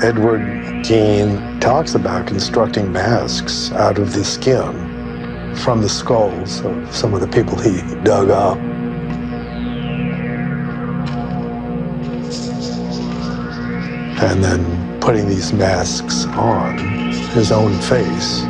Edward Gein talks about constructing masks out of the skin from the skulls of some of the people he dug up. And then putting these masks on his own face.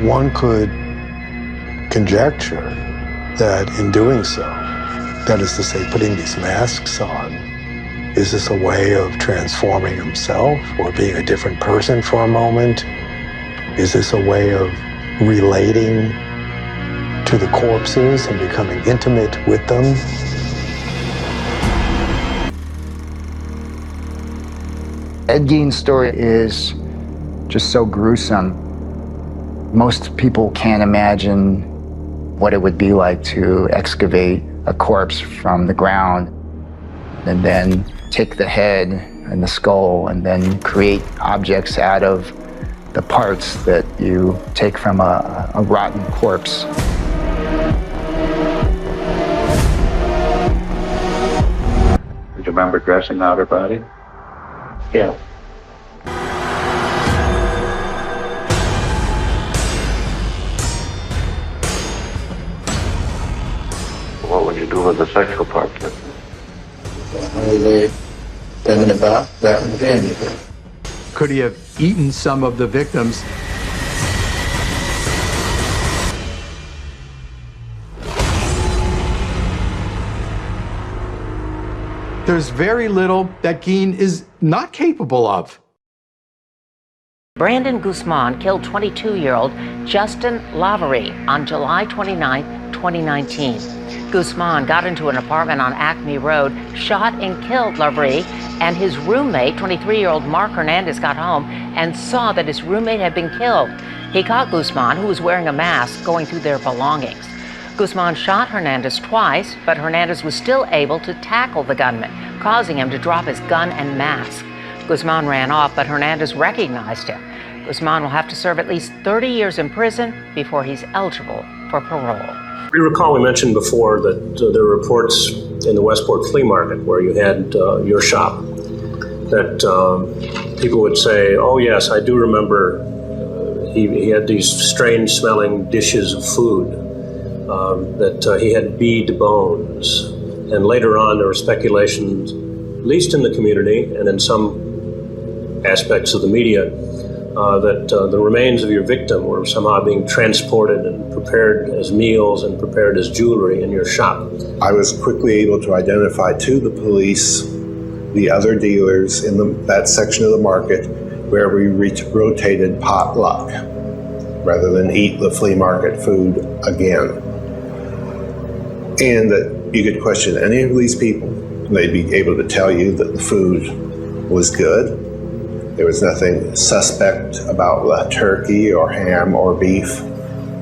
One could conjecture that in doing so, that is to say, putting these masks on, is this a way of transforming himself or being a different person for a moment? Is this a way of relating to the corpses and becoming intimate with them? Ed Gein's story is just so gruesome. Most people can't imagine what it would be like to excavate a corpse from the ground and then take the head and the skull and then create objects out of the parts that you take from a rotten corpse. Do you remember dressing out her body? Yeah. What would you do with the sexual part? They them in the back, that and then. Could he have eaten some of the victims? There's very little that Gein is not capable of. Brandon Guzman killed 22-year-old Justin Lavery on July 29, 2019. Guzman got into an apartment on Acme Road, shot and killed Lavery, and his roommate, 23-year-old Mark Hernandez, got home and saw that his roommate had been killed. He caught Guzman, who was wearing a mask, going through their belongings. Guzman shot Hernandez twice, but Hernandez was still able to tackle the gunman, causing him to drop his gun and mask. Guzman ran off, but Hernandez recognized him. Guzman will have to serve at least 30 years in prison before he's eligible for parole. We recall we mentioned before that there were reports in the Westport flea market where you had your shop that people would say, oh yes, I do remember he had these strange smelling dishes of food, that he had bead bones. And later on there were speculations, at least in the community and in some aspects of the media, that the remains of your victim were somehow being transported and prepared as meals and prepared as jewelry in your shop. I was quickly able to identify to the police the other dealers in that section of the market where we rotated potluck rather than eat the flea market food again. And that you could question any of these people, and they'd be able to tell you that the food was good. There was nothing suspect about the turkey or ham or beef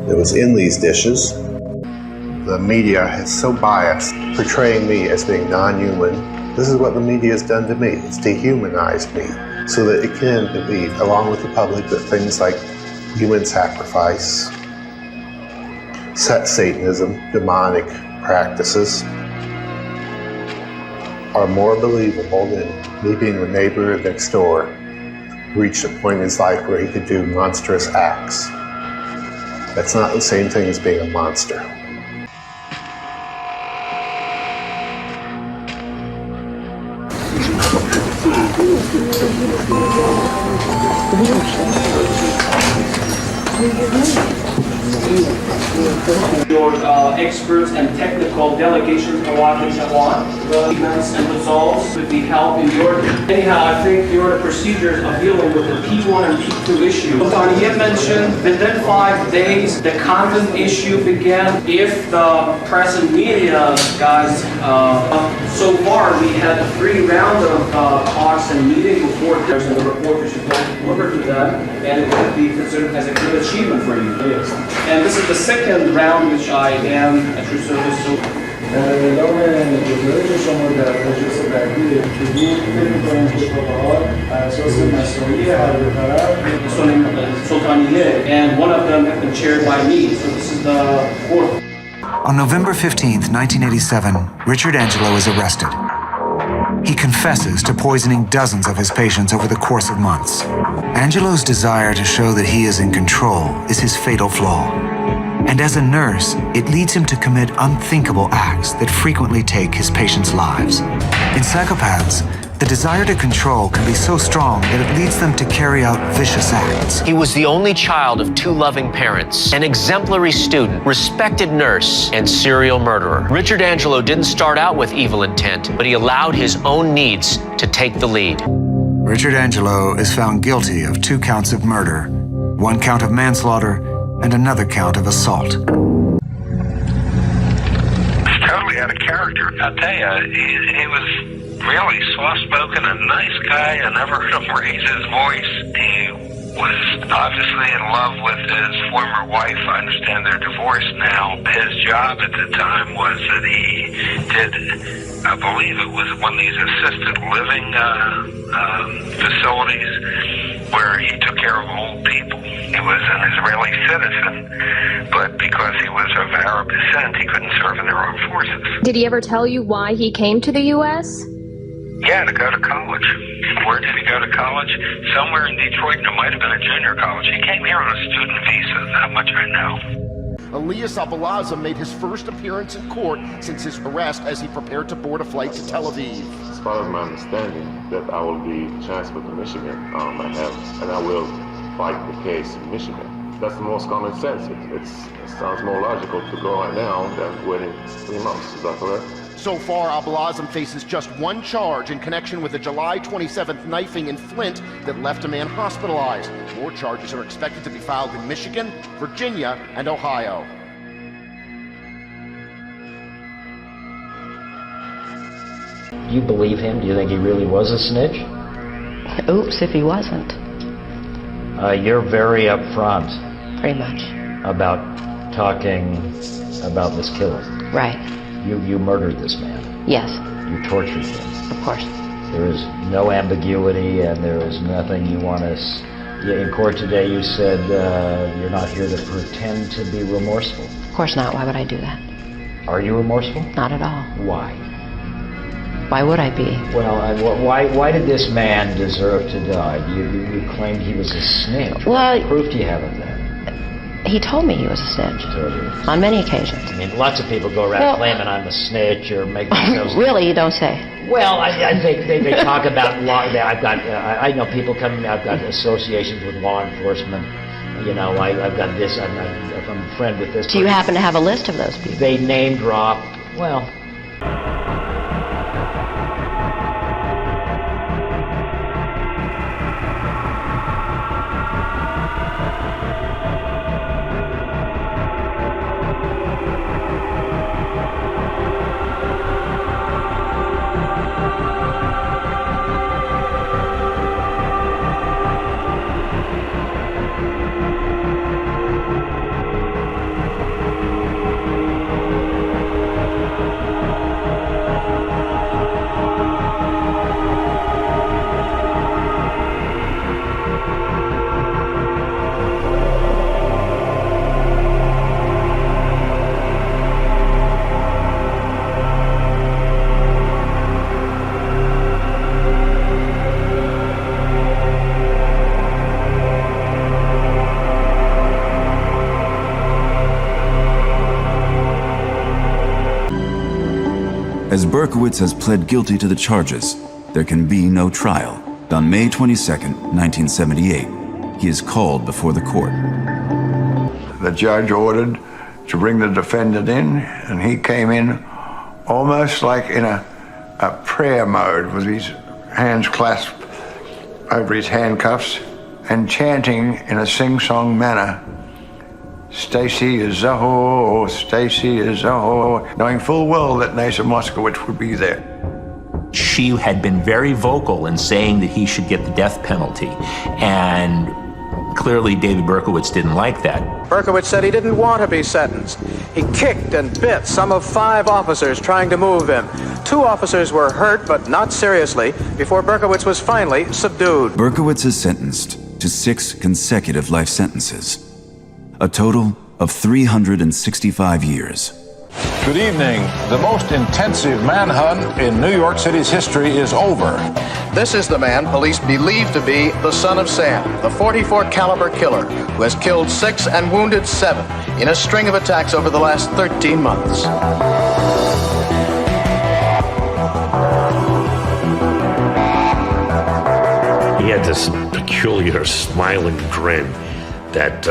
that was in these dishes. The media is so biased, portraying me as being non-human. This is what the media has done to me. It's dehumanized me so that it can believe, along with the public, that things like human sacrifice, Satanism, demonic practices are more believable than me being the neighbor next door who reached a point in his life where he could do monstrous acts. That's not the same thing as being a monster. Your experts and technical delegations arrived in Taiwan. The events and results would be held in Jordan. Anyhow, I think your procedures of dealing with the P1 and P2 issue. Dr. Yip mentioned within 5 days the content issue began. If the press and media guys, so far we had a 3 rounds of talks and meetings before there's a report we should deliver to them, and it could be considered as a good achievement for you. Yes. And this is the second round which I am at your service. So در اعلام گزارش شما در مجلس بعدی حضور فکر می‌کنم که تابعات بر اساس مساعی هر دو طرف Sultaniye, and one of them have been chaired by me. So this is the fourth. On November 15th, 1987, Richard Angelo is arrested. He confesses to poisoning dozens of his patients over the course of months. Angelo's desire to show that he is in control is his fatal flaw. And as a nurse, it leads him to commit unthinkable acts that frequently take his patients' lives. In psychopaths, the desire to control can be so strong that it leads them to carry out vicious acts. He was the only child of two loving parents, an exemplary student, respected nurse, and serial murderer. Richard Angelo didn't start out with evil intent, but he allowed his own needs to take the lead. Richard Angelo is found guilty of 2 counts of murder, 1 count of manslaughter, and another count of assault. He's totally out of character. I'll tell you, he was really soft-spoken and nice guy. I never heard him raise his voice. He was obviously in love with his former wife. I understand they're divorced now. His job at the time was that he did, I believe it was one of these assisted living facilities where he took care of old people. He was an Israeli citizen, but because he was of Arab descent, he couldn't serve in the armed forces. Did he ever tell you why he came to the U.S.? Yeah, to go to college. Where did he go to college? Somewhere in Detroit, and it might have been a junior college. He came here on a student visa, that much I know. Elias Abalazam made his first appearance in court since his arrest as he prepared to board a flight to Tel Aviv. As far as my understanding, that I will be transferred to Michigan, and I will fight the case in Michigan. That's the most common sense. It sounds more logical to go right now than waiting 3 months. Is that correct? So far, Abalazam faces just 1 charge in connection with the July 27th knifing in Flint that left a man hospitalized. More charges are expected to be filed in Michigan, Virginia, and Ohio. Do you believe him? Do you think he really was a snitch? Oops, if he wasn't. You're very upfront. Pretty much. About talking about this killing. Right. You murdered this man. Yes. You tortured him. Of course. There is no ambiguity, and there is nothing you want to... In court today, you said you're not here to pretend to be remorseful. Of course not. Why would I do that? Are you remorseful? Not at all. Why? Why would I be? Well, why did this man deserve to die? You claimed he was a snitch. Well, what proof do you have of that? He told me he was a snitch. On many occasions. I mean, lots of people go around claiming I'm a snitch or make themselves... Really, you don't say. Well, they talk about law. I know people coming. I've got associations with law enforcement. You know, I've got this. I'm a friend with this. Do you happen to have a list of those people? They name drop. Well. As Berkowitz has pled guilty to the charges, there can be no trial. On May 22nd, 1978, he is called before the court. The judge ordered to bring the defendant in, and he came in almost like in a prayer mode with his hands clasped over his handcuffs and chanting in a sing-song manner, "Stacy is Zaho, Stacy is Zaho," knowing full well that Nasa Moskowitz would be there. She had been very vocal in saying that he should get the death penalty. And Clearly, David Berkowitz didn't like that. Berkowitz said he didn't want to be sentenced. He kicked and bit some of 5 officers trying to move him. 2 officers were hurt, but not seriously, before Berkowitz was finally subdued. Berkowitz is sentenced to 6 consecutive life sentences, a total of 365 years. Good evening. The most intensive manhunt in New York City's history is over. This is the man police believe to be the son of Sam, the .44 caliber killer who has killed 6 and wounded 7 in a string of attacks over the last 13 months. He had this peculiar smiling grin that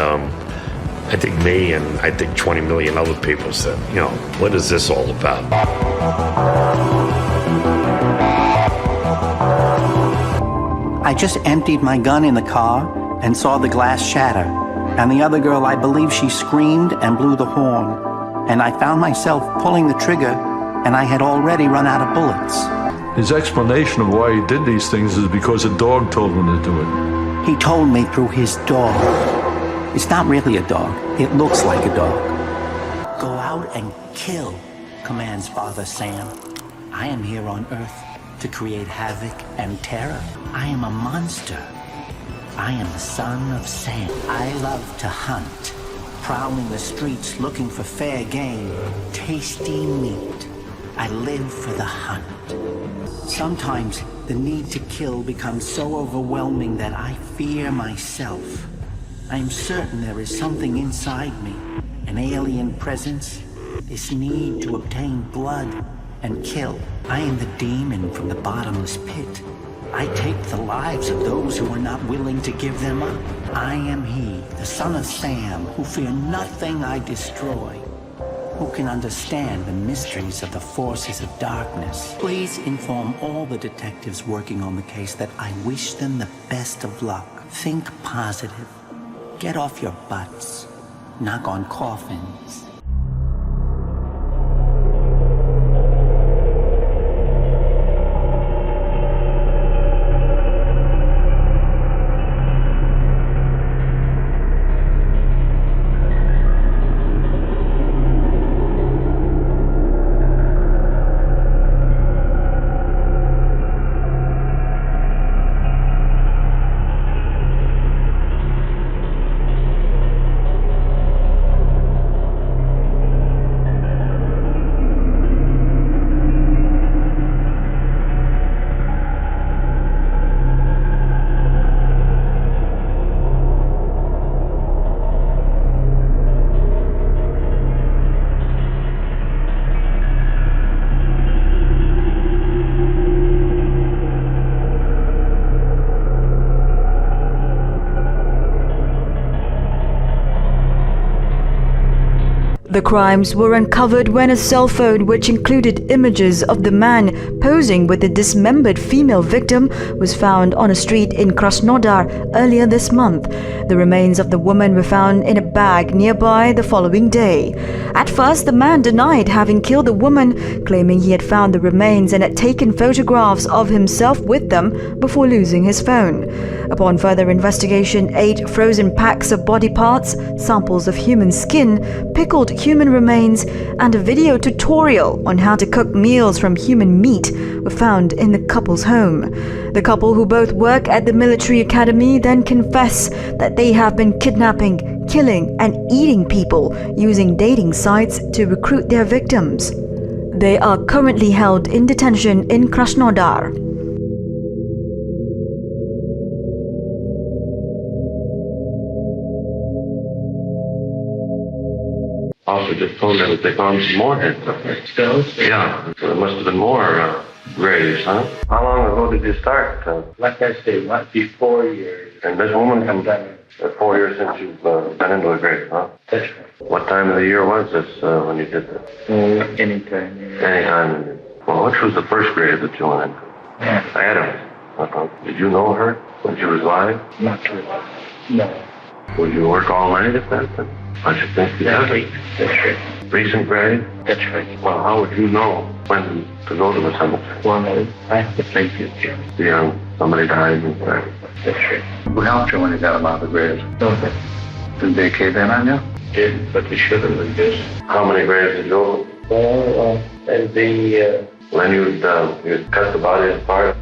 I think me and I think 20 million other people said, you know, what is this all about? I just emptied my gun in the car and saw the glass shatter. And the other girl, I believe she screamed and blew the horn. And I found myself pulling the trigger, and I had already run out of bullets. His explanation of why he did these things is because a dog told him to do it. He told me through his dog. It's not really a dog. It looks like a dog. Go out and kill, commands Father Sam. I am here on Earth to create havoc and terror. I am a monster. I am the son of Sam. I love to hunt, prowling the streets looking for fair game, tasty meat. I live for the hunt. Sometimes the need to kill becomes so overwhelming that I fear myself. I am certain there is something inside me, an alien presence, this need to obtain blood and kill. I am the demon from the bottomless pit. I take the lives of those who are not willing to give them up. I am he, the son of Sam, who fear nothing I destroy, who can understand the mysteries of the forces of darkness. Please inform all the detectives working on the case that I wish them the best of luck. Think positive. Get off your butts. Knock on coffins. The crimes were uncovered when a cell phone which included images of the man posing with the dismembered female victim was found on a street in Krasnodar earlier this month. The remains of the woman were found in a bag nearby the following day. At first, the man denied having killed the woman, claiming he had found the remains and had taken photographs of himself with them before losing his phone. Upon further investigation, 8 frozen packs of body parts, samples of human skin, pickled human remains, and a video tutorial on how to cook meals from human meat were found in the couple's home. The couple, who both work at the military academy, then confess that they have been kidnapping, killing, and eating people using dating sites to recruit their victims. They are currently held in detention in Krasnodar. Also just told me that they found some more heads up there. Still? Yeah, so there must have been more graves, huh? How long ago did you start? Like I say, might be 4 years. And this woman comes 4 years since you've been into a grave, huh? That's right. What time of the year was this when you did this? Anytime. Anytime. Well, which was the first grave that you went into? Yeah. Adams. Did you know her when she was alive? Not really. No. Would you work all night if that's it? I should think you did. That's right. Recent grave? That's right. Well, how would you know when to go to the cemetery? Well, I have to thank you, Jim. Yeah. somebody died and said, Who helped you when you got him out of the grave? okay. Did they cave in on you? Did, but they should have been just. How many graves did you open? Well, and the, When you'd cut the body apart,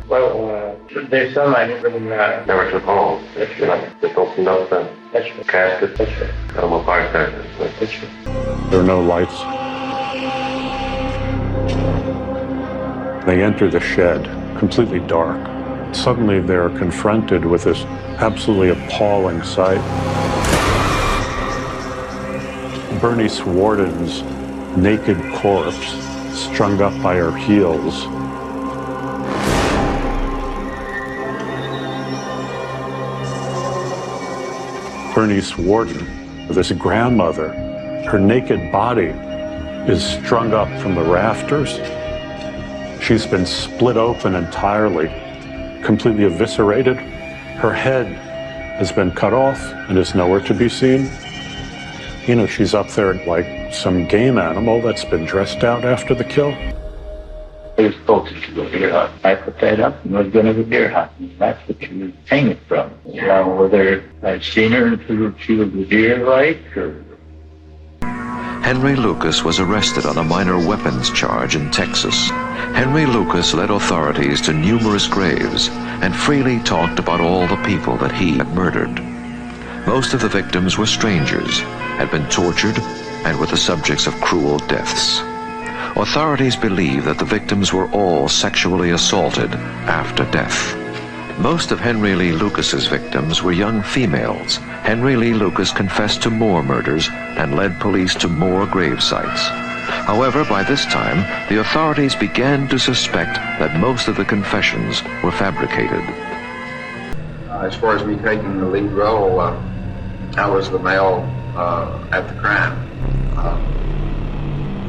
there's some I never, never took home. That's right. Just opened up the That's right. casket, That's right. cut them apart there. That's right. There are no lights. They enter the shed, completely dark. Suddenly they're confronted with this absolutely appalling sight. Bernice Warden's naked corpse strung up by her heels. Bernice Warden, this grandmother, her naked body is strung up from the rafters. She's been split open entirely, completely eviscerated. Her head has been cut off and is nowhere to be seen. You know, she's up there like some game animal that's been dressed out after the kill. He was supposed to go deer hunt. I put that up and was going to go deer hunting. That's what she was hanging from. Now, whether I'd seen her and she was a deer like, or... Henry Lucas was arrested on a minor weapons charge in Texas. Henry Lucas led authorities to numerous graves and freely talked about all the people that he had murdered. Most of the victims were strangers, had been tortured, and were the subjects of cruel deaths. Authorities believe that the victims were all sexually assaulted after death. Most of Henry Lee Lucas's victims were young females. Henry Lee Lucas confessed to more murders and led police to more grave sites. However, by this time, the authorities began to suspect that most of the confessions were fabricated. As far as me taking the lead role, I was the male at the crime.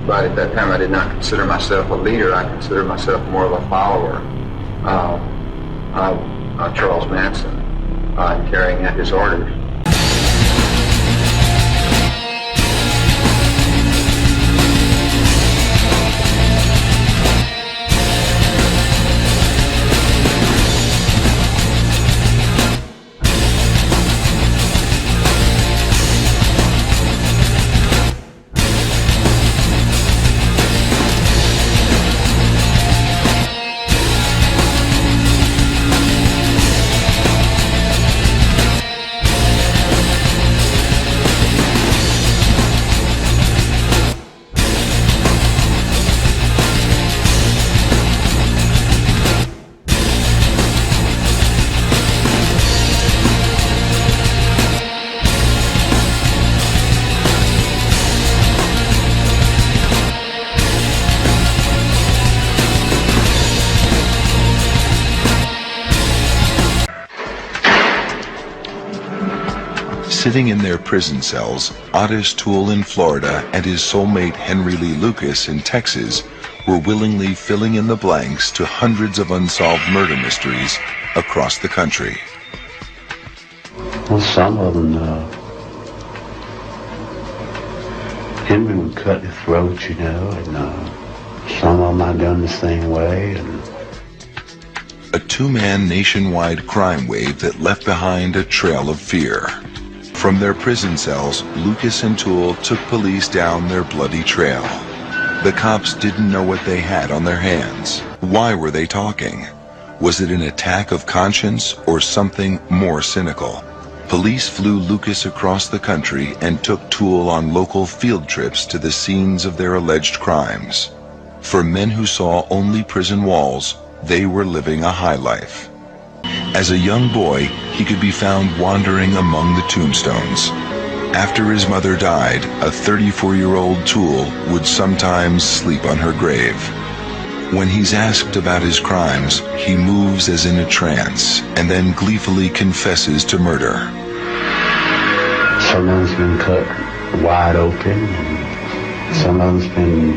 But at that time, I did not consider myself a leader. I considered myself more of a follower of Charles Manson, carrying out his orders. Sitting in their prison cells, Otis Toole in Florida and his soulmate Henry Lee Lucas in Texas were willingly filling in the blanks to hundreds of unsolved murder mysteries across the country. Well, some of them, Henry would cut the throat, you know, and some of them I done the same way. And a two-man nationwide crime wave that left behind a trail of fear. From their prison cells, Lucas and Toole took police down their bloody trail. The cops didn't know what they had on their hands. Why were they talking? Was it an attack of conscience or something more cynical? Police flew Lucas across the country and took Toole on local field trips to the scenes of their alleged crimes. For men who saw only prison walls, they were living a high life. As a young boy, he could be found wandering among the tombstones. After his mother died, a 34-year-old Toole would sometimes sleep on her grave. When he's asked about his crimes, he moves as in a trance and then gleefully confesses to murder. some of them's been cut wide open, and some of them's been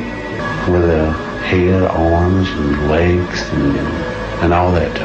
with a head, arms, and legs, and all that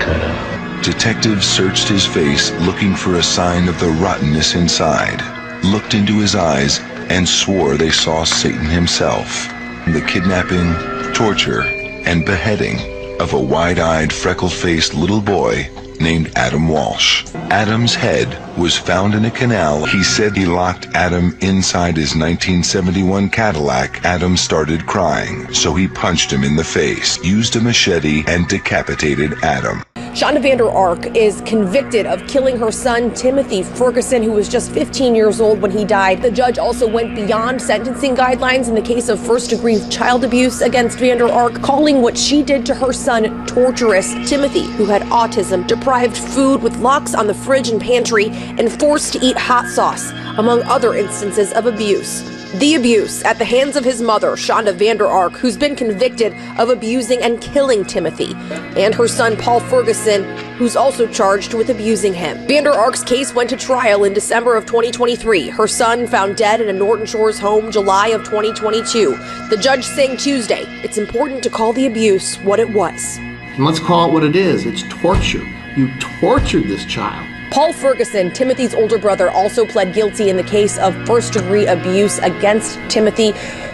cut up. Detectives searched his face looking for a sign of the rottenness inside, looked into his eyes, and swore they saw Satan himself. The kidnapping, torture, and beheading of a wide-eyed, freckle-faced little boy named Adam Walsh. Adam's head was found in a canal. He said he locked Adam inside his 1971 Cadillac. Adam started crying, so he punched him in the face, used a machete, and decapitated Adam. Shonda Vander Ark is convicted of killing her son, Timothy Ferguson, who was just 15 years old when he died. The judge also went beyond sentencing guidelines in the case of first-degree child abuse against Vander Ark, calling what she did to her son torturous. Timothy, who had autism, deprived food with locks on the fridge and pantry, and forced to eat hot sauce, among other instances of abuse. The abuse at the hands of his mother, Shonda Vander Ark, who's been convicted of abusing and killing Timothy, and her son, Paul Ferguson, who's also charged with abusing him. Vander Ark's case went to trial in December of 2023. Her son found dead in a Norton Shores home July of 2022. The judge saying Tuesday, it's important to call the abuse what it was. And let's call it what it is. It's torture. You tortured this child. Paul Ferguson, Timothy's older brother, also pled guilty in the case of first-degree abuse against Timothy.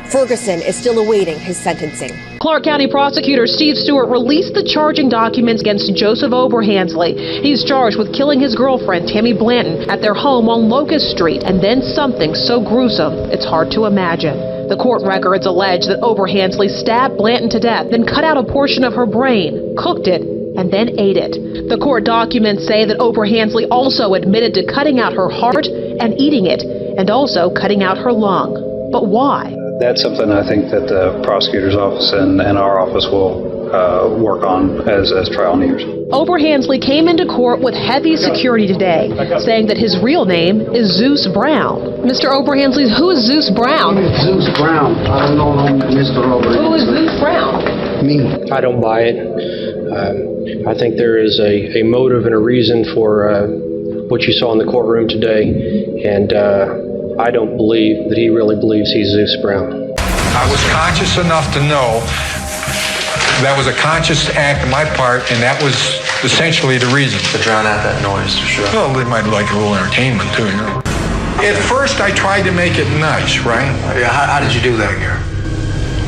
Ferguson is still awaiting his sentencing. Clark County prosecutor Steve Stewart released the charging documents against Joseph Oberhansley. He's charged with killing his girlfriend, Tammy Blanton, at their home on Locust Street, and then something so gruesome it's hard to imagine. The court records allege that Oberhansley stabbed Blanton to death, then cut out a portion of her brain, cooked it, and then ate it. The court documents say that Oberhansley also admitted to cutting out her heart and eating it, and also cutting out her lung. But why? That's something I think that the prosecutor's office and our office will work on as trial nears. Oberhansley came into court with heavy security today, saying that his real name is Zeus Brown. Mr. Oberhansley, who is Zeus Brown? Zeus Brown. I don't know Mr. Oberhansley. Who is Zeus Brown? Me. I don't buy it. I think there is a motive and a reason for what you saw in the courtroom today, and I don't believe that he really believes he's Zeus Brown. I was conscious enough to know that was a conscious act on my part, and that was essentially the reason. To drown out that noise, for sure. Well, they might like a little entertainment too, you know. At first, I tried to make it nice, right? Yeah, how did you do that, Gary?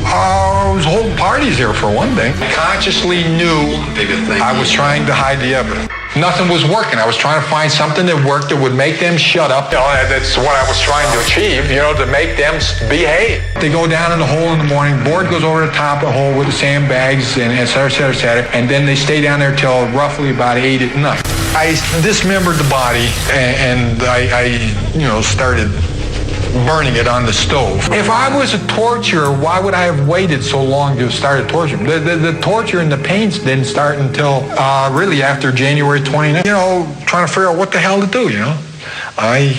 I was holding parties here for one thing. I consciously knew I was trying to hide the evidence. Nothing was working. I was trying to find something that worked that would make them shut up. You know, that's what I was trying to achieve, you know, to make them behave. They go down in the hole in the morning, board goes over the top of the hole with the sandbags and et cetera, et cetera, et cetera, and then they stay down there till roughly about 8 at night. I dismembered the body and I you know, started burning it on the stove. If I was a torturer, why would I have waited so long to start a torture? The torture and the pains didn't start until really after January 29th. You know, trying to figure out what the hell to do, you know. I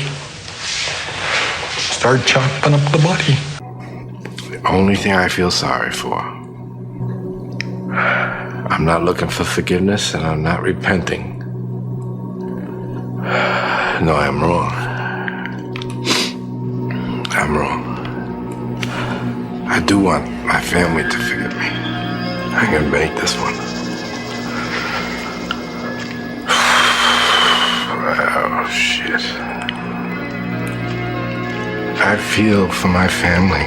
started chopping up the body. The only thing I feel sorry for. I'm not looking for forgiveness and I'm not repenting. No, I'm wrong. I'm wrong. I do want my family to forgive me. I'm gonna make this one. Oh, shit. I feel for my family.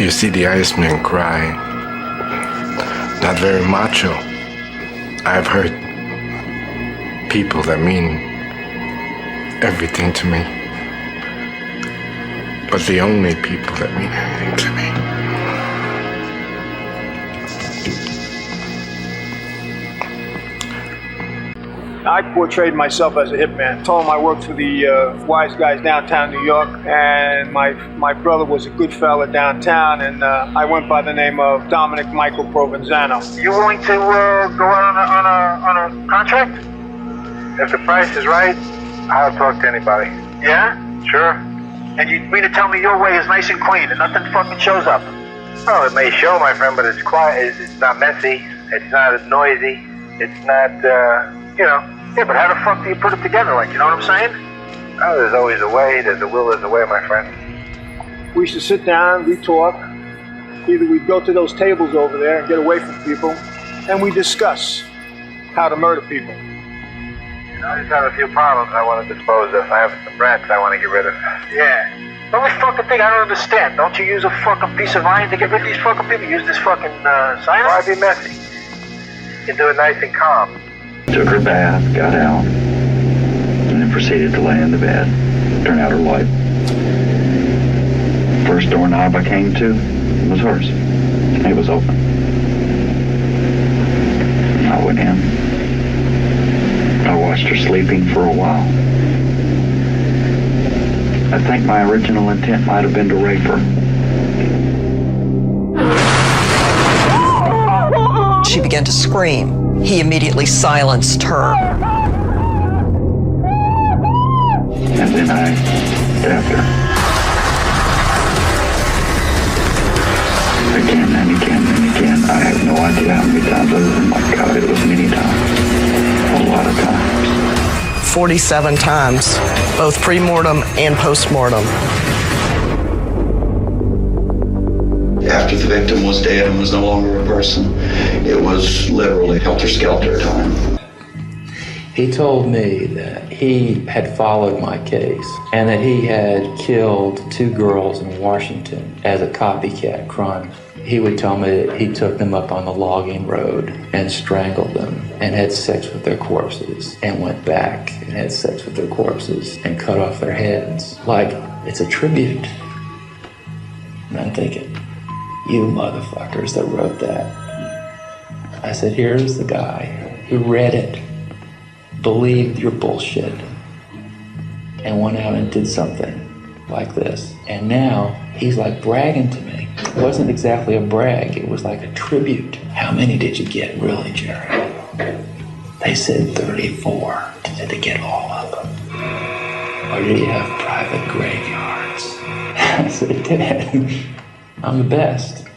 You see the Iceman cry. Not very macho. I've heard people that mean everything to me, but the only people that mean anything to me. I portrayed myself as a hitman. Told him I worked for the wise guys downtown New York, and my brother was a good fella downtown, and I went by the name of Dominic Michael Provenzano. You willing to go out on a contract? If the price is right, I'll talk to anybody. Yeah? Sure. And you mean to tell me your way is nice and clean and nothing fucking shows up? Well, it may show, my friend, but it's quiet. It's not messy. It's not noisy. It's not, you know. Yeah, but how the fuck do you put it together, like, you know what I'm saying? Oh, there's always a way. There's a will, there's a way, my friend. We used to sit down, we talk. Either we'd go to those tables over there and get away from people, and we discuss how to murder people. I just have a few problems I want to dispose of. I have some rats I want to get rid of. Yeah. The only fucking thing I don't understand, don't you use a fucking piece of iron to get rid of these fucking people? Use this fucking cyanide? Why be messy? You do it nice and calm. Took her bath, got out, and then proceeded to lay in the bed, turn out her light. First doorknob I came to was hers. It was open. I went in. I watched her sleeping for a while. I think my original intent might have been to rape her. She began to scream. He immediately silenced her. And then I stabbed her. Again and again and again. I have no idea how many times, other than, my God, it was many times. A lot of times. 47 times, both pre-mortem and post-mortem. After the victim was dead and was no longer a person, it was literally helter-skelter time. He told me that he had followed my case and that he had killed 2 girls in Washington as a copycat crime. He would tell me that he took them up on the logging road and strangled them and had sex with their corpses and went back and had sex with their corpses and cut off their heads. Like, it's a tribute. And I'm thinking, you motherfuckers that wrote that. I said, here's the guy who read it, believed your bullshit, and went out and did something like this. And now he's like bragging to me. It wasn't exactly a brag, it was like a tribute. How many did you get, really, Jerry? They said 34. Did they get all of them? Or do you have private graveyards? I said, Dad, I'm the best.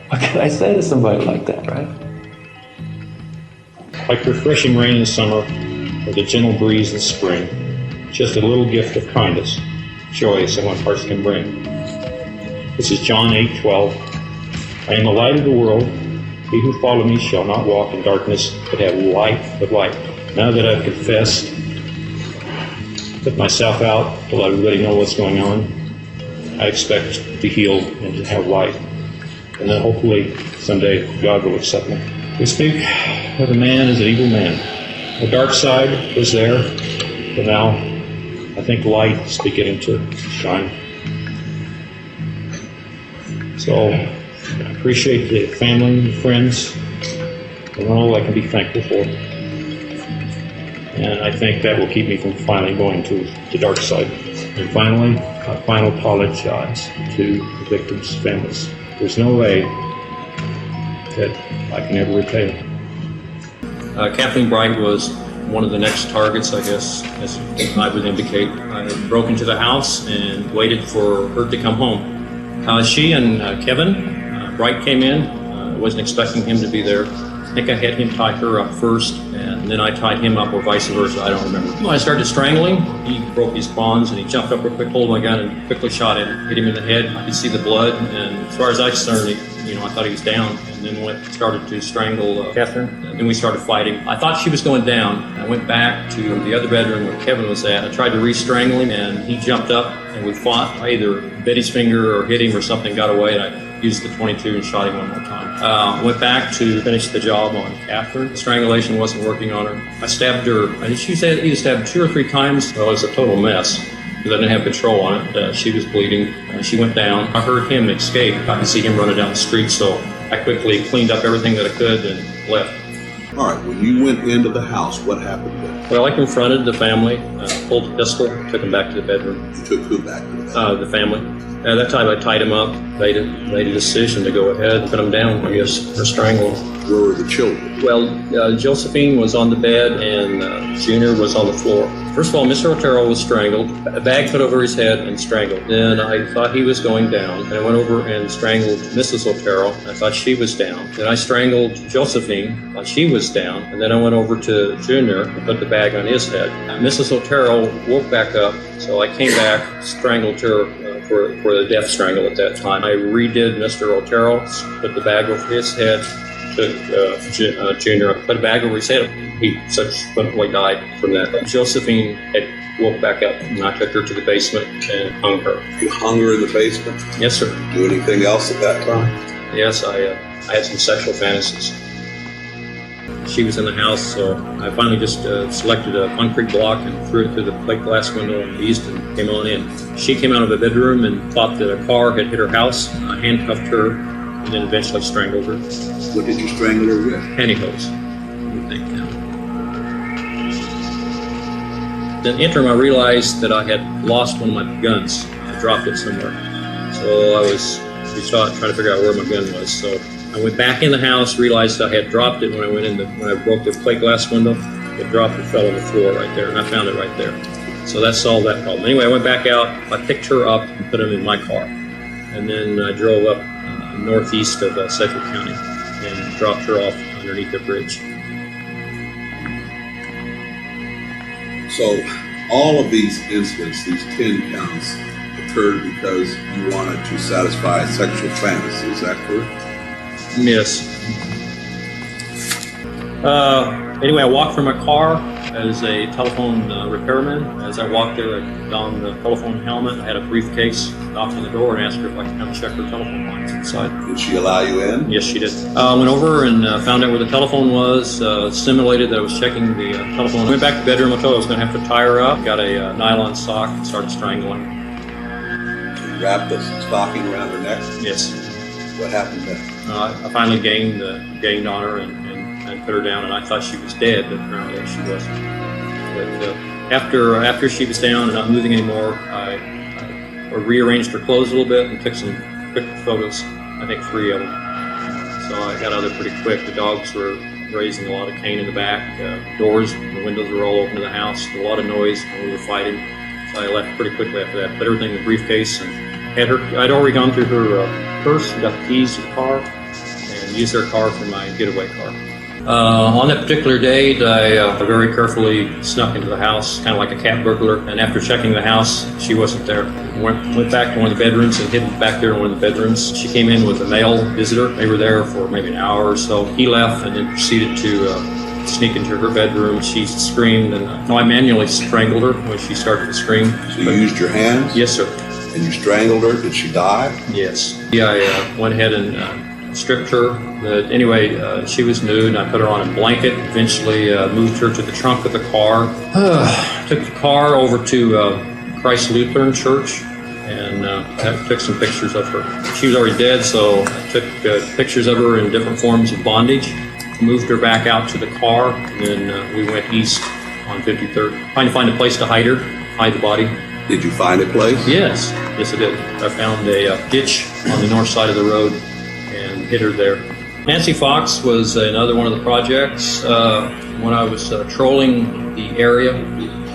What could I say to somebody like that, right? Like refreshing rain in the summer or the gentle breeze in spring, just a little gift of kindness, joy someone's hearts can bring. This is John 8:12. I am the light of the world. He who follows me shall not walk in darkness, but have life of light. Now that I've confessed, put myself out to let everybody know what's going on, I expect to heal and to have life. And then hopefully someday God will accept me. We speak of a man as an evil man. The dark side was there, but now I think light is beginning to shine. So I appreciate the family and friends and all I can be thankful for. And I think that will keep me from finally going to the dark side. And finally, I finally apologize to the victims' families. There's no way that I can ever repay them. Kathleen Bright was one of the next targets, I guess, as I would indicate. I broke into the house and waited for her to come home. She and Kevin Bright came in. I wasn't expecting him to be there. I think I had him tie her up first, and then I tied him up, or vice versa. I don't remember. When I started strangling, he broke his bonds, and he jumped up real quick, pulled my gun, and quickly shot him. Hit him in the head. I could see the blood, and as far as I was concerned, I thought he was down. And then started to strangle Catherine, and then we started fighting. I thought she was going down. I went back to the other bedroom where Kevin was at. I tried to re-strangle him, and he jumped up, and we fought. I either bit his finger or hit him or something, got away, and I used the .22 and shot him one more time. Went back to finish the job on Catherine. Strangulation wasn't working on her. I stabbed her. I think she said either stabbed 2 or 3 times. Well, it was a total mess because I didn't have control on it. She was bleeding. She went down. I heard him escape. I could see him running down the street, so I quickly cleaned up everything that I could and left. All right, when you went into the house, what happened then? Well, I confronted the family, pulled the pistol, took him back to the bedroom. You took who back to the bedroom? The family. At that time, I tied him up, made a decision to go ahead and put him down, I guess, or strangle him. Where were the children? Well, Josephine was on the bed and Junior was on the floor. First of all, Mr. Otero was strangled, a bag put over his head and strangled. Then I thought he was going down, and I went over and strangled Mrs. Otero. I thought she was down. Then I strangled Josephine, thought she was down, and then I went over to Junior and put the bag on his head. Mrs. Otero woke back up, so I came back, strangled her for the death strangle at that time. I redid Mr. Otero, put the bag over his head, took Junior, I put a bag over his head. He subsequently died from that. But Josephine had woke back up, and I took her to the basement and hung her. You hung her in the basement? Yes, sir. Do anything else at that time? Yes, I had some sexual fantasies. She was in the house, so I finally just selected a concrete block and threw it through the plate glass window on the east and came on in. She came out of the bedroom and thought that a car had hit her house. I handcuffed her and then eventually strangled her. What did you strangle her with? Pantyhose. In the interim, I realized that I had lost one of my guns. I dropped it somewhere. So we started trying to figure out where my gun was. So I went back in the house, realized I had dropped it when I broke the plate glass window. It dropped and fell on the floor right there, and I found it right there. So that solved that problem. Anyway, I went back out, I picked her up and put her in my car. And then I drove up northeast of Sedgwick County and dropped her off underneath the bridge. So all of these incidents, these 10 counts, occurred because you wanted to satisfy a sexual fantasy, is that correct? Yes. Anyway, I walked from my car as a telephone repairman. As I walked there, I donned the telephone helmet. I had a briefcase, knocked on the door, and asked her if I could come check her telephone lines inside. Did she allow you in? Yes, she did. Went over and found out where the telephone was, simulated that I was checking the telephone. Went back to the bedroom. I told her I was going to have to tie her up. Got a nylon sock and started strangling. You wrapped the stocking around her neck? Yes. What happened then? I finally gained on her and put her down, and I thought she was dead, but apparently she wasn't. But after she was down and not moving anymore, I rearranged her clothes a little bit and took some quick photos. I think 3 of them. So I got out of there pretty quick. The dogs were raising a lot of cane in the back. Doors, the windows were all open to the house. A lot of noise when we were fighting. So I left pretty quickly after that. Put everything in the briefcase and had her. I'd already gone through her purse, got the keys to the car, and used their car for my getaway car. On that particular date, I very carefully snuck into the house, kind of like a cat burglar. And after checking the house, she wasn't there. Went back to one of the bedrooms and hid back there in one of the bedrooms. She came in with a male visitor. They were there for maybe an hour or so. He left and then proceeded to sneak into her bedroom. She screamed, and I manually strangled her when she started to scream. So you used your hands? Yes, sir. And you strangled her? Did she die? Yes. Yeah, I went ahead and stripped her. But anyway, she was nude, and I put her on a blanket. Eventually moved her to the trunk of the car. Took the car over to Christ Lutheran Church and took some pictures of her. She was already dead, so I took pictures of her in different forms of bondage. Moved her back out to the car, and then we went east on 53rd, trying to find a place to hide the body. Did you find a place? Yes, I did. I found a ditch on the north side of the road and hid her there. Nancy Fox was another one of the projects. When I was trolling the area,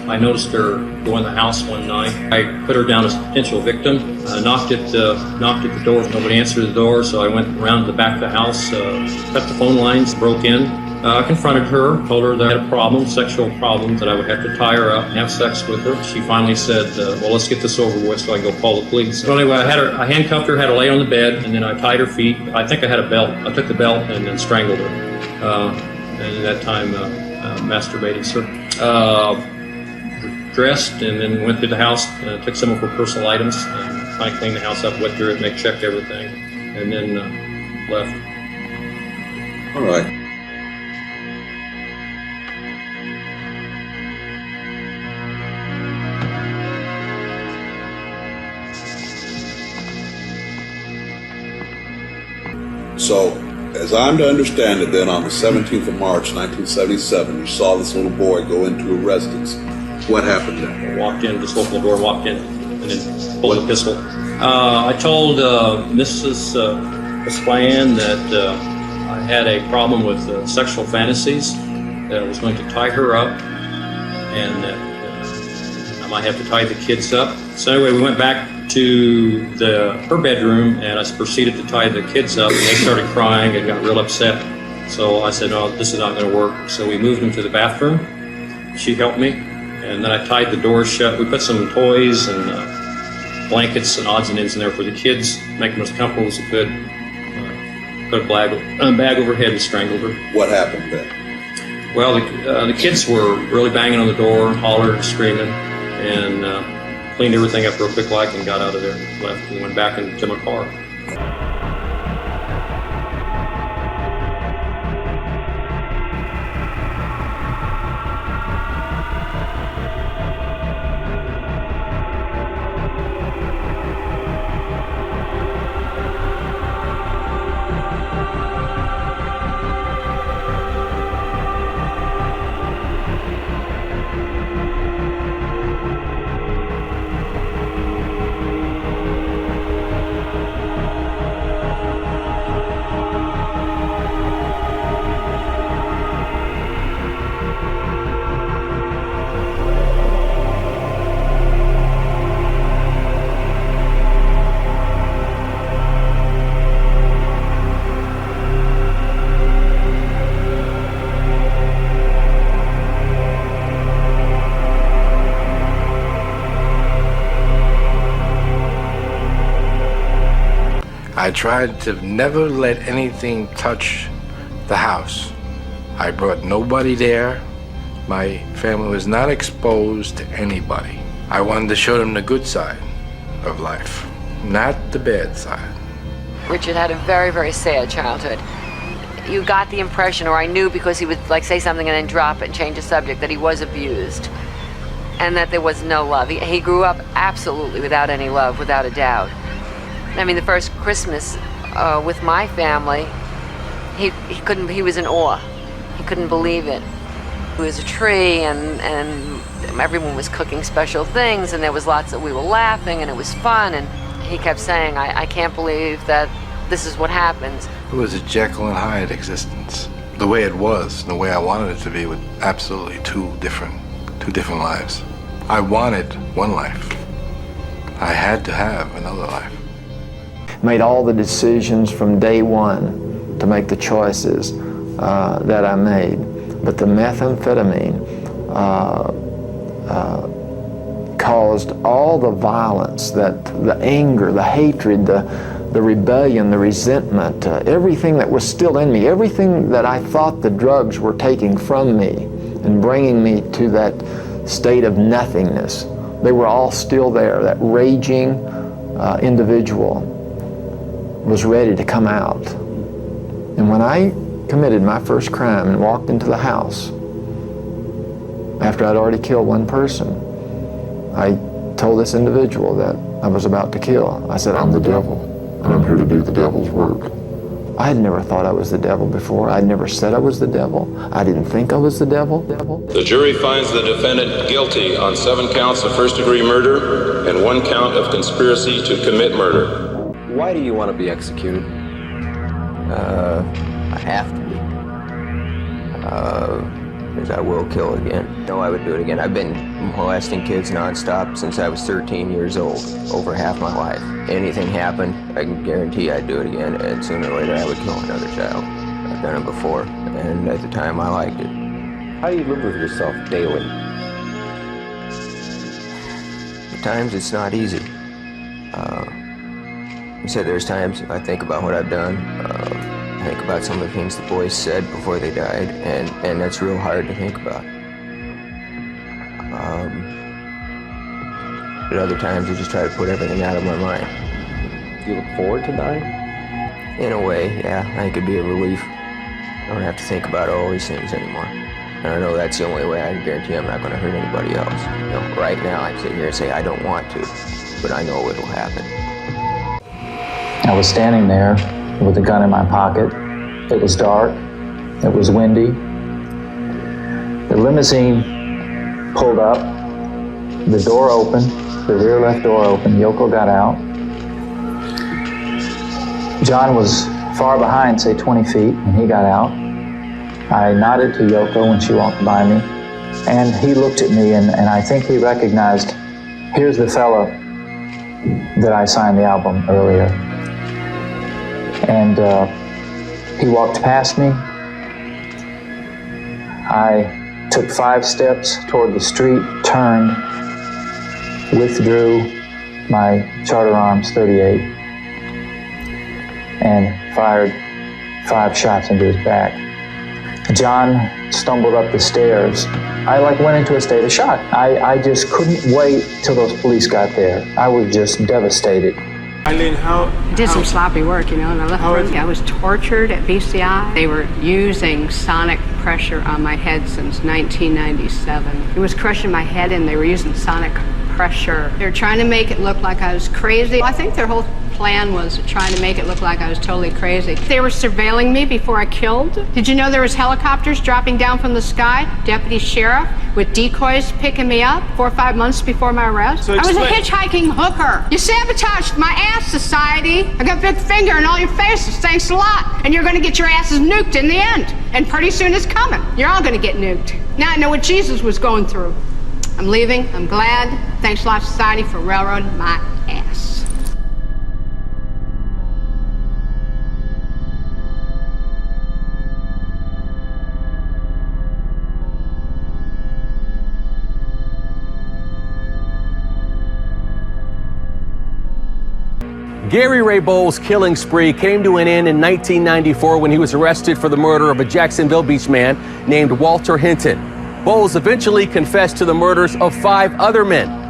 I noticed her go in the house one night. I put her down as a potential victim. Knocked at the door. Nobody answered the door, so I went around to the back of the house, cut the phone lines, broke in. I confronted her, told her that I had a problem, sexual problem, that I would have to tie her up and have sex with her. She finally said, well, let's get this over with so I can go call the police. So anyway, I handcuffed her, had her lay on the bed, and then I tied her feet. I think I had a belt. I took the belt and then strangled her. And at that time, masturbated, sir. Dressed and then went through the house, took some of her personal items, and kind of cleaned the house up, went through it, and they checked everything, and then left. All right. So, as I'm to understand it, then on the 17th of March, 1977, you saw this little boy go into a residence. What happened then? Walked in, just opened the door, walked in, and then pulled a pistol. I told Mrs. Esquian that I had a problem with sexual fantasies, that I was going to tie her up, and that I might have to tie the kids up. So anyway, we went back to her bedroom, and I proceeded to tie the kids up, and they started crying and got real upset. So I said, no, this is not going to work. So we moved them to the bathroom. She helped me, and then I tied the doors shut. We put some toys and blankets and odds and ends in there for the kids, make them as comfortable as we could. put a bag over her head and strangled her. What happened then? Well, the kids were really banging on the door, hollering, screaming, and cleaned everything up real quick like and got out of there, left, and went back into my car. I tried to never let anything touch the house. I brought nobody there. My family was not exposed to anybody. I wanted to show them the good side of life, not the bad side. Richard had a very, very sad childhood. You got the impression, or I knew because he would like say something and then drop it and change the subject, that he was abused and that there was no love. He grew up absolutely without any love, without a doubt. I mean, the first Christmas with my family, he was in awe. He couldn't believe it. It was a tree and everyone was cooking special things and there was lots we were laughing and it was fun, and he kept saying, I can't believe that this is what happens. It was a Jekyll and Hyde existence. The way it was, and the way I wanted it to be, with absolutely two different lives. I wanted one life. I had to have another life. Made all the decisions from day one to make the choices that I made. But the methamphetamine caused all the violence, the anger, the hatred, the rebellion, the resentment, everything that was still in me, everything that I thought the drugs were taking from me and bringing me to that state of nothingness. They were all still there. That raging individual was ready to come out. And when I committed my first crime and walked into the house, after I'd already killed one person, I told this individual that I was about to kill. I said, I'm the devil, and I'm here to do the devil's work. I had never thought I was the devil before. I'd never said I was the devil. I didn't think I was the devil. The jury finds the defendant guilty on 7 counts of first-degree murder and 1 count of conspiracy to commit murder. Why do you want to be executed? I have to be. Because I will kill again. No, I would do it again. I've been molesting kids nonstop since I was 13 years old, over half my life. Anything happened, I can guarantee I'd do it again, and sooner or later I would kill another child. I've done it before, and at the time I liked it. How do you live with yourself daily? At times it's not easy. You said there's times I think about what I've done, I think about some of the things the boys said before they died, and that's real hard to think about. But other times I just try to put everything out of my mind. Do you look forward to dying? In a way, yeah, I think it'd be a relief. I don't have to think about all these things anymore. And I know that's the only way I can guarantee I'm not going to hurt anybody else. You know, right now I sit here and say I don't want to, but I know it'll happen. I was standing there with a gun in my pocket. It was dark. It was windy. The limousine pulled up. The door opened. The rear left door opened. Yoko got out. John was far behind, say 20 feet, and he got out. I nodded to Yoko when she walked by me, and he looked at me, and I think he recognized, here's the fellow that I signed the album earlier. And he walked past me. I took 5 steps toward the street, turned, withdrew my Charter Arms 38, and fired 5 shots into his back. John stumbled up the stairs. I went into a state of shock. I just couldn't wait till those police got there. I was just devastated. Eileen, did some sloppy work, and I was tortured at BCI. They were using sonic pressure on my head since 1997. It was crushing my head, and they were using sonic pressure. They were trying to make it look like I was crazy. I think their whole plan was trying to make it look like I was totally crazy. They were surveilling me before I killed. Did you know there was helicopters dropping down from the sky? Deputy sheriff with decoys picking me up 4 or 5 months before my arrest. I was a hitchhiking hooker. You sabotaged my ass, society. I got a big finger in all your faces. Thanks a lot. And you're going to get your asses nuked in the end. And pretty soon it's coming. You're all going to get nuked. Now I know what Jesus was going through. I'm leaving. I'm glad. Thanks a lot, society, for railroading my ass. Gary Ray Bowles' killing spree came to an end in 1994 when he was arrested for the murder of a Jacksonville Beach man named Walter Hinton. Bowles eventually confessed to the murders of 5 other men.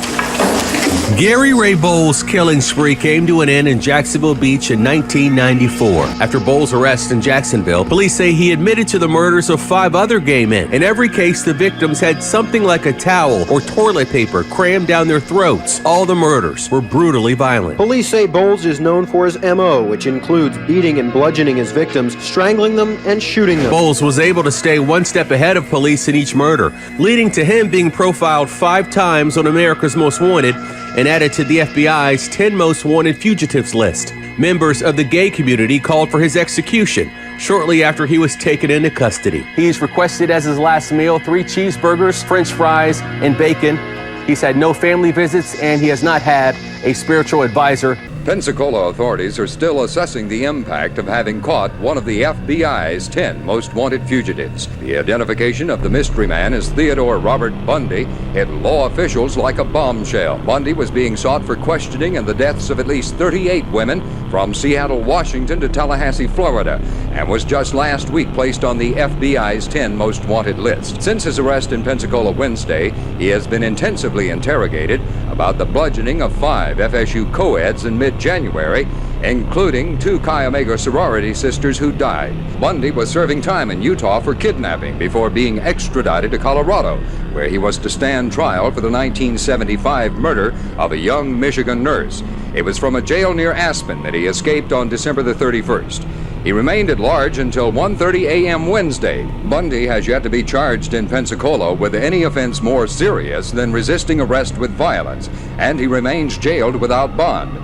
Gary Ray Bowles' killing spree came to an end in Jacksonville Beach in 1994. After Bowles' arrest in Jacksonville, police say he admitted to the murders of 5 other gay men. In every case, the victims had something like a towel or toilet paper crammed down their throats. All the murders were brutally violent. Police say Bowles is known for his MO, which includes beating and bludgeoning his victims, strangling them, and shooting them. Bowles was able to stay one step ahead of police in each murder, leading to him being profiled 5 times on America's Most Wanted and added to the FBI's 10 Most Wanted Fugitives list. Members of the gay community called for his execution shortly after he was taken into custody. He's requested as his last meal 3 cheeseburgers, french fries, and bacon. He's had no family visits, and he has not had a spiritual advisor. Pensacola authorities are still assessing the impact of having caught one of the FBI's 10 most wanted fugitives. The identification of the mystery man as Theodore Robert Bundy hit law officials like a bombshell. Bundy was being sought for questioning in the deaths of at least 38 women from Seattle, Washington to Tallahassee, Florida, and was just last week placed on the FBI's 10 most wanted list. Since his arrest in Pensacola Wednesday, he has been intensively interrogated about the bludgeoning of 5 FSU co-eds in mid-January, including 2 Chi Omega sorority sisters who died. Bundy was serving time in Utah for kidnapping before being extradited to Colorado, where he was to stand trial for the 1975 murder of a young Michigan nurse. It was from a jail near Aspen that he escaped on December the 31st. He remained at large until 1:30 a.m. Wednesday. Bundy has yet to be charged in Pensacola with any offense more serious than resisting arrest with violence, and he remains jailed without bond.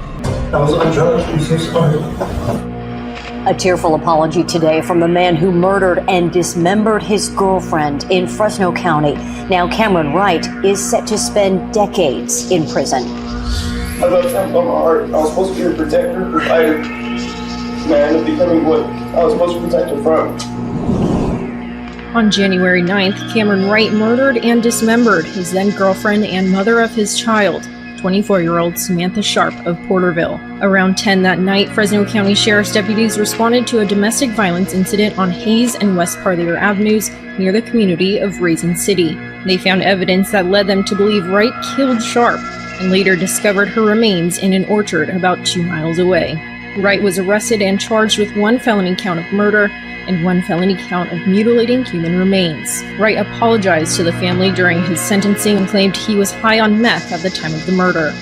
I was on drugs. I'm so sorry. A tearful apology today from the man who murdered and dismembered his girlfriend in Fresno County. Now Cameron Wright is set to spend decades in prison. I love something on my heart. I was supposed to be a protector, provider, man, of becoming what I was supposed to protect her from. On January 9th, Cameron Wright murdered and dismembered his then-girlfriend and mother of his child, 24-year-old Samantha Sharp of Porterville. Around 10 that night, Fresno County Sheriff's deputies responded to a domestic violence incident on Hayes and West Parlier Avenues near the community of Raisin City. They found evidence that led them to believe Wright killed Sharp and later discovered her remains in an orchard about 2 miles away. Wright was arrested and charged with 1 felony count of murder and 1 felony count of mutilating human remains. Wright apologized to the family during his sentencing and claimed he was high on meth at the time of the murder.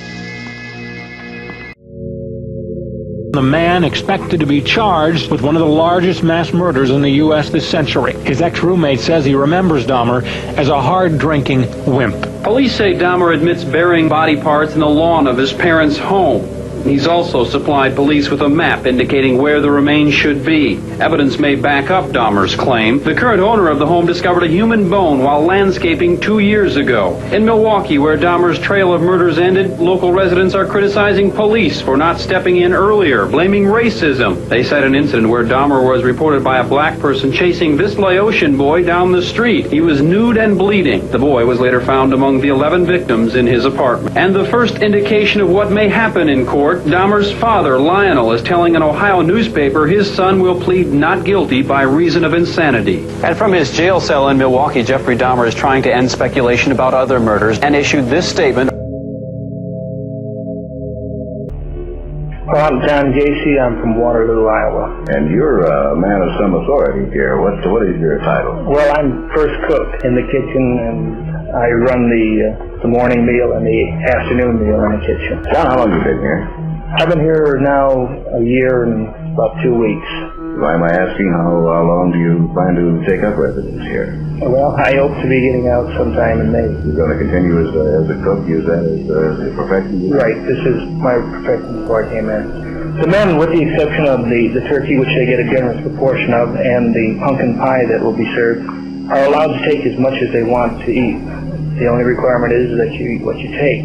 The man expected to be charged with one of the largest mass murders in the U.S. this century. His ex-roommate says he remembers Dahmer as a hard-drinking wimp. Police say Dahmer admits burying body parts in the lawn of his parents' home. He's also supplied police with a map indicating where the remains should be. Evidence may back up Dahmer's claim. The current owner of the home discovered a human bone while landscaping 2 years ago. In Milwaukee, where Dahmer's trail of murders ended, local residents are criticizing police for not stepping in earlier, blaming racism. They cite an incident where Dahmer was reported by a black person chasing this Laotian boy down the street. He was nude and bleeding. The boy was later found among the 11 victims in his apartment. And the first indication of what may happen in court court, Dahmer's father, Lionel, is telling an Ohio newspaper his son will plead not guilty by reason of insanity. And from his jail cell in Milwaukee, Jeffrey Dahmer is trying to end speculation about other murders and issued this statement. Well, I'm John Gacy. I'm from Waterloo, Iowa. And you're a man of some authority here. What is your title? Well, I'm first cook in the kitchen, and I run the morning meal and the afternoon meal in the kitchen. John, how long have you been here? I've been here now a year and about 2 weeks. Why am I asking how long do you plan to take up residence here? Well, I hope to be getting out sometime in May. You're going to continue as a cook, use that as a profession? Right, this is my profession before I came in. The men, with the exception of the turkey, which they get a generous proportion of, and the pumpkin pie that will be served, are allowed to take as much as they want to eat. The only requirement is that you eat what you take.